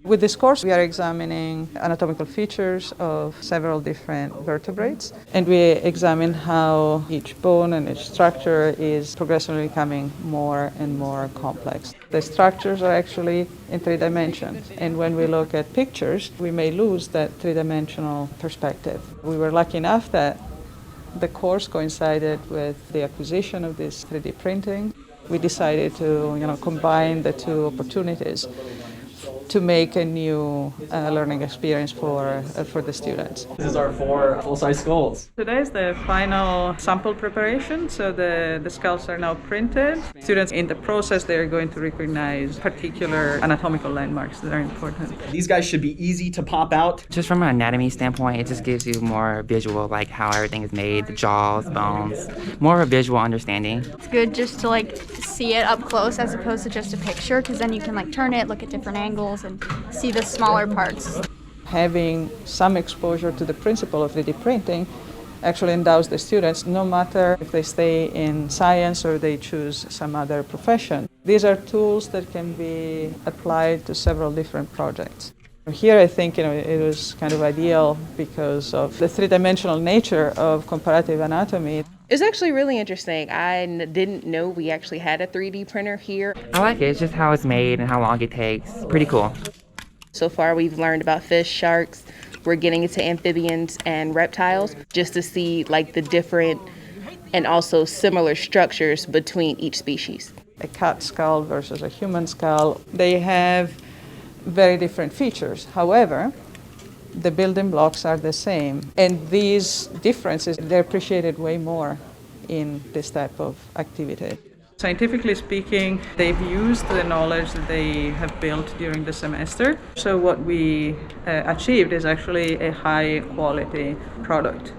With this course, we are examining anatomical features of several different vertebrates, and we examine how each bone and each structure is progressively becoming more and more complex. The structures are actually in 3 dimensions, and when we look at pictures, we may lose that 3-dimensional perspective. We were lucky enough that the course coincided with the acquisition of this 3D printing. We decided to combine the 2 opportunities to make a new learning experience for the students. This is our 4 full-size skulls. Today is the final sample preparation, so the skulls are now printed. Students in the process, they're going to recognize particular anatomical landmarks that are important. These guys should be easy to pop out. Just from an anatomy standpoint, it just gives you more visual, like how everything is made, the jaws, bones, more of a visual understanding. It's good just to see it up close as opposed to just a picture, because then you can turn it, look at different angles, and see the smaller parts. Having some exposure to the principle of 3D printing actually endows the students, no matter if they stay in science or they choose some other profession. These are tools that can be applied to several different projects. Here I think it was kind of ideal because of the 3-dimensional nature of comparative anatomy. It's actually really interesting. I didn't know we actually had a 3D printer here. I like it. It's just how it's made and how long it takes. Pretty cool. So far we've learned about fish, sharks. We're getting into amphibians and reptiles just to see the different and also similar structures between each species. A cat skull versus a human skull, they have very different features. However, the building blocks are the same. And these differences, they're appreciated way more in this type of activity. Scientifically speaking, they've used the knowledge that they have built during the semester. So what we achieved is actually a high quality product.